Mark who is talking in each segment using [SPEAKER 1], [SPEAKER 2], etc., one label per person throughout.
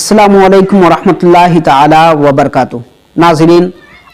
[SPEAKER 1] अस्सलामु अलैकुम वरहमतुल्लाहि ताला वबरकातुहू। नाज़रीन,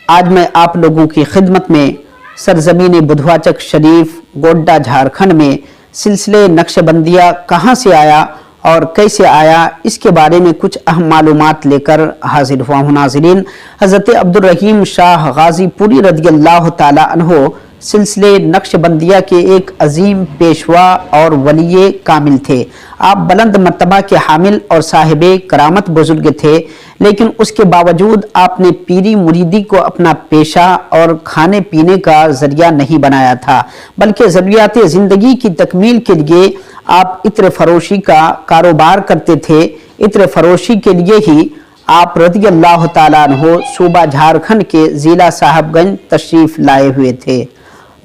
[SPEAKER 1] आज मैं आप लोगों की खिदमत में सरजमीन बुधवाचक शरीफ गोड्डा झारखंड में सिलसिले नक्शबंदिया कहाँ से आया और कैसे आया, इसके बारे में कुछ अहम मालूमात लेकर हाजिर हुआ हूँ। नाज़रीन, हज़रत अब्दुल रहीम शाह गाज़ीपुरी रज़ियल्लाहु ताला अन्हो सिलसिले नक्शबंदिया के एक अजीम पेशवा और वली कामिल थे। आप बुलंद मर्तबा के हामिल और साहिबे करामत बुजुर्ग थे, लेकिन उसके बावजूद आपने पीरी मुरीदी को अपना पेशा और खाने पीने का जरिया नहीं बनाया था, बल्कि ज़रूरियात ज़िंदगी की तकमील के लिए आप इत्र फरोशी का कारोबार करते थे। इत्र फरोशी के लिए ही आप रज़ियल्लाहु ताला अन्हो सूबा झारखंड के ज़िला साहबगंज तशरीफ़ लाए हुए थे।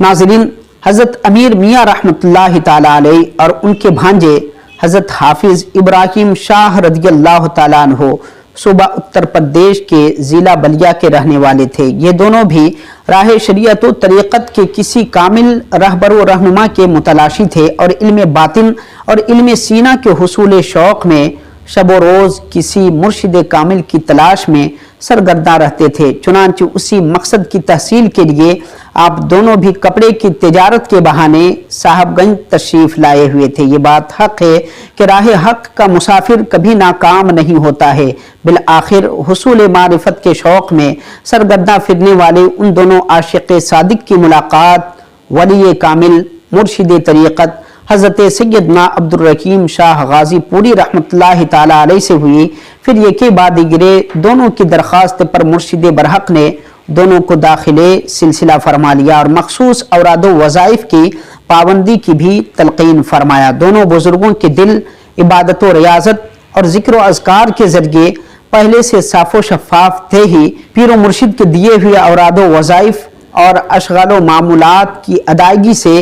[SPEAKER 1] नाज़रीन, हज़रत अमीर मियाँ रहमतुल्लाहि ताला अलैह और उनके भांजे हज़रत हाफिज़ इब्राहिम शाह रज़ियल्लाहु ताला अन्हो सूबा उत्तर प्रदेश के ज़िला बलिया के रहने वाले थे। ये दोनों भी राह शरीयत व तरीक़त के किसी कामिल रहबर व रहनुमा के मुतलाशी थे और इल्म बातिन और इल्म सीना के हुसूल शौक़ में शब रोज़ किसी मुर्शिद कामिल की तलाश में सरगर्दा रहते थे। चुनांचे उसी मकसद की तहसील के लिए आप दोनों भी कपड़े की तिजारत के बहाने साहबगंज तशरीफ़ लाए हुए थे। ये बात हक है कि राह हक का मुसाफिर कभी नाकाम नहीं होता है। बिल आखिर हुसूल मारिफत के शौक़ में सरगर्दा फिरने वाले उन दोनों आशिक़ सादिक की मुलाकात वली कामिल मुर्शिद तरीक़त हज़रत सैयदना अब्दुल रहीम शाह गाज़ीपुरी रहमतुल्लाहि ताला अलैह से हुई। फिर ये के बाद गिरे दोनों की दरख्वास्त पर मुर्शिद बरहक ने दोनों को दाखिले सिलसिला फरमा लिया और मखसूस औरादो वज़ाइफ की पाबंदी की भी तलक़ीन फरमाया। दोनों बुजुर्गों के दिल इबादत व रियाजत और ज़िक्र व अज़कार के ज़रिए पहले से साफ़ो शफ़ाफ थे ही पीर मुर्शिद के दिए हुए औरादो वज़ाइफ और अशग़ाल व मामूलात की अदायगी से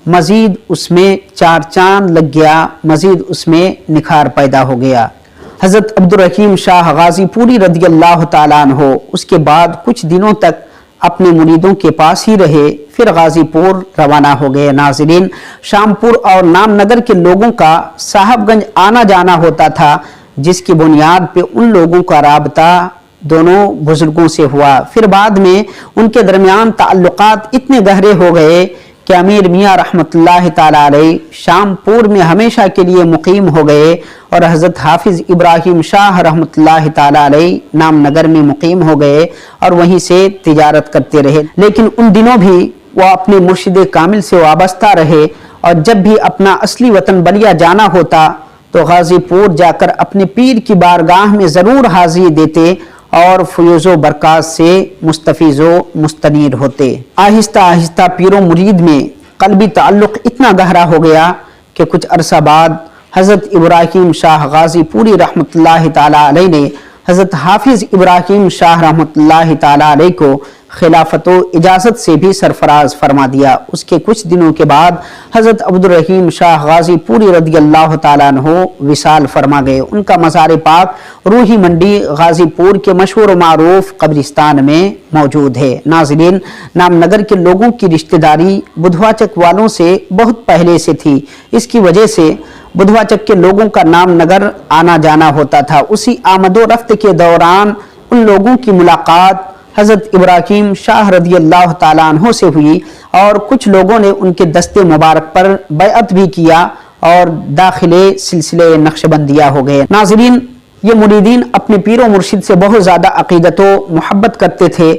[SPEAKER 1] मज़ीद उसमें चार चांद लग गया, मज़ीद उसमें निखार पैदा हो गया। हज़रत अब्दुल रहीम शाह गाज़ीपुरी रज़ियल्लाहु ताला अन्हो उसके बाद कुछ दिनों तक अपने मुरीदों के पास ही रहे, फिर गाज़ीपुर रवाना हो गए। नाज़रीन, शामपुर और नामनगर के लोगों का साहबगंज आना जाना होता था, जिसकी बुनियाद पे उन लोगों का राबता दोनों बुजुर्गों से हुआ। फिर बाद में उनके दरमियान ताल्लुकात इतने गहरे हो गए कि अमीर मियाँ रहमतुल्लाहि ताला अलैह शामपुर में हमेशा के लिए मुकीम हो गए और हज़रत हाफिज़ इब्राहिम शाह रहमतुल्लाहि ताला अलैह नामनगर में मुकीम हो गए और वहीं से तिजारत करते रहे। लेकिन उन दिनों भी वह अपने मुर्शिद कामिल से वाबस्ता रहे और जब भी अपना असली वतन बलिया जाना होता तो गाज़ीपुर जाकर अपने पीर की बारगाह में ज़रूर हाज़िरी देते और फयूज़ो बरक़ात से मुस्तफ़ीज़ो मुस्तनीर होते। आहिस्ता आहिस्ता पीरो मुरीद में क़ल्बी ताल्लुक़ इतना गहरा हो गया कि कुछ अरसा बाद हज़रत इब्राहिम शाह गाज़ीपुरी रहमतुल्लाहि ताला अलैह ने हज़रत हाफिज़ इब्राहिम शाह रहमतुल्लाहि ताला अलैह को खिलाफत व इजाज़त से भी सरफराज फरमा दिया। उसके कुछ दिनों के बाद हज़रत अब्दुल रहीम शाह गाज़ीपुरी रज़ियल्लाहु ताला अन्हो विसाल फरमा गए। उनका मज़ार पाक रूही मंडी गाज़ीपुर के मशहूर मारूफ कब्रिस्तान में मौजूद है। नाज़रीन, नामनगर के लोगों की रिश्तेदारी बुधवाचक वालों से बहुत पहले से थी। इसकी वजह से बुधवाचक के लोगों का नामनगर आना जाना होता था। उसी आमदो रफ्त के दौरान उन लोगों की मुलाकात हज़रत इब्राहिम शाह रज़ियल्लाहु ताला अन्हो से हुई और कुछ लोगों ने उनके दस्ते मुबारक पर बैअत भी किया और दाखिले सिलसिले नक्शबंदिया हो गए। नाज़रीन, ये मुरीदीन अपने पीरो मुर्शिद से बहुत ज़्यादा अक़ीदत व मोहब्बत करते थे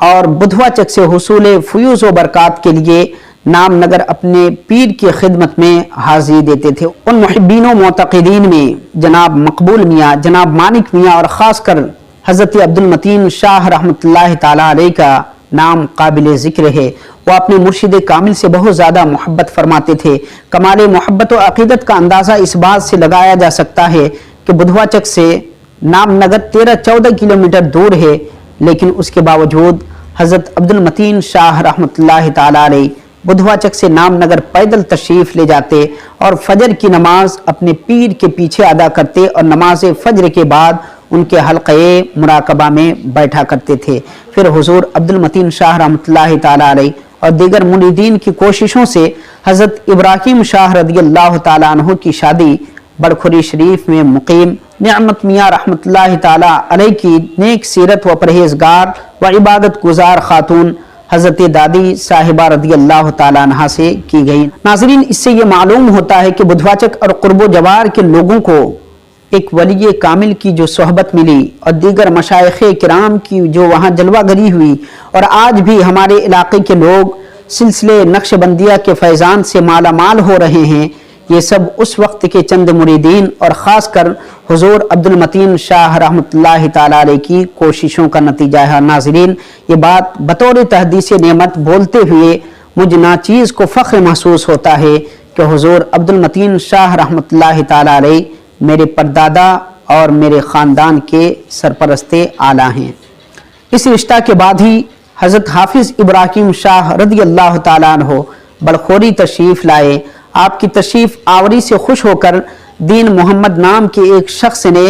[SPEAKER 1] और बुधवाचक से हुसूल फयूज़ व बरक़ात के लिए नामनगर अपने पीर की खिदमत में हाज़िरी देते थे। उन मुहिब्बीन व मुतक़ीदीन में जनाब मकबूल मियाँ, जनाब मानिक मियाँ और ख़ासकर हज़रत अब्दुल मतीन शाह रहमतुल्लाहि ताला अलैह का नाम काबिल ज़िक्र है। वो अपने मुर्शिद कामिल से बहुत ज़्यादा मोहब्बत फरमाते थे। कमाल मोहब्बत व अक़ीदत का अंदाज़ा इस बात से लगाया जा सकता है कि बुधवाचक से नामनगर 13-14 किलोमीटर दूर है, लेकिन उसके बावजूद हज़रत अब्दुल मतीन शाह रहमतुल्लाहि ताला अलैह बुधवाचक से नामनगर पैदल तशरीफ़ ले जाते और फजर की नमाज अपने पीर के पीछे अदा करते और नमाज फजर के बाद उनके हल्क़े मुराकबा में बैठा करते थे। फिर हुज़ूर अब्दुल मतीन शाह रहमतुल्लाहि ताला अलैह और दीगर मुरीदीन की कोशिशों से हज़रत इब्राहिम शाह रज़ियल्लाहु ताला अन्हु की शादी बड़खुरी शरीफ में मुकीम निअमत मियाँ रहमतुल्लाहि ताला अलैह की नेक सीरत व परहेजगार व इबादत गुजार खातून हज़रत दादी साहिबा रदी अल्लाह ताला अन्हा से की गई। नाज़रीन, इससे ये मालूम होता है कि बुधवाचक और कुर्बो जवार के लोगों को एक वली कामिल की जो सोहबत मिली और दीगर मशाइख़ किराम की जो वहाँ जलवागरी हुई, और आज भी हमारे इलाके के लोग सिलसिले नक्शबंदिया के फैज़ान से माला माल हो रहे हैं, ये सब उस वक्त के चंद मुरीदीन और ख़ासकर हुज़ूर अब्दुल मतीन शाह रहमतुल्लाहि ताला अलैह की कोशिशों का नतीजा है। नाज़रीन, ये बात बतौर तहदीस नेमत बोलते हुए मुझ नाचीज़ को फ़ख्र महसूस होता है कि हुज़ूर अब्दुल मतीन शाह रहमतुल्लाहि ताला अलैह मेरे परदादा और मेरे ख़ानदान के सरपरस्ते आला हैं। इस रिश्ता के बाद ही हज़रत हाफिज़ इब्राहिम शाह रदी अल्लाह ताला अन्हो बड़खोरी तशरीफ़ लाए। आपकी तशरीफ़ आवरी से खुश होकर दीन मोहम्मद नाम के एक शख्स ने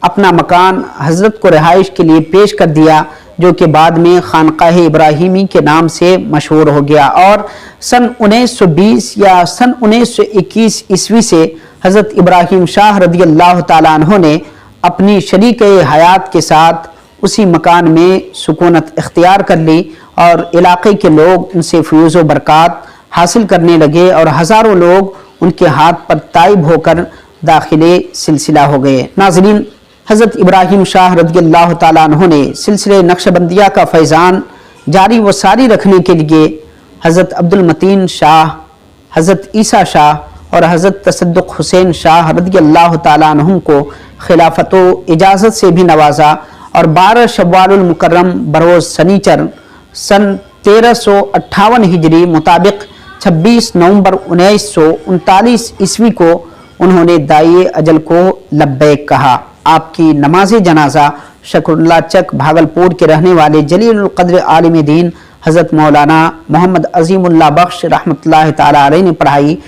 [SPEAKER 1] अपना मकान हज़रत को रिहाइश के लिए पेश कर दिया, जो कि बाद में खानकाह इब्राहिमी के नाम से मशहूर हो गया। और सन 1920 या सन 1921 ईस्वी से हज़रत इब्राहिम शाह रदी अल्लाह ताला अन्हो ने अपनी शरीक हयात के साथ उसी मकान में सुकूनत इख्तियार कर ली और इलाके के लोग उनसे फ़यूज़ व बरक़ात हासिल करने लगे और हज़ारों लोग उनके हाथ पर ताइब होकर दाखिले सिलसिला हो गए। नाज़रीन, हज़रत इब्राहिम शाह रज़ी अल्लाह ताला अन्हु ने सिलसिले नक्शबंदिया का फैज़ान जारी व सारी रखने के लिए हज़रत अब्दुल मतीन शाह, हज़रत ईसा शाह और हज़रत तसद्दुक़ हुसैन शाह रज़ी अल्लाह ताला अन्हुम को खिलाफत व इजाज़त से भी नवाजा और 12 शव्वाल मुकर्रम बरोज़ सनीचर सन 1358 हिजरी मुताबिक 26 नवंबर 1939 ईस्वी को उन्होंने दाई अजल को लब्बैक कहा। आपकी नमाज जनाजा शकरुल्लाह चक भागलपुर के रहने वाले जलील क़द्र आलिम दीन हज़रत मौलाना मोहम्मद अज़ीमुल्लाह बख्श रहमतुल्लाह ताला अलैह ने पढ़ाई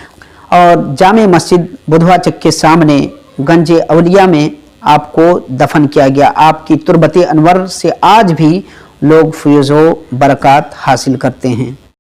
[SPEAKER 1] और जामे मस्जिद बुधवा चक के सामने गंजे अवलिया में आपको दफन किया गया। आपकी तुरबत अनवर से आज भी लोग फ़ैज़ व बरक़ात हासिल करते हैं।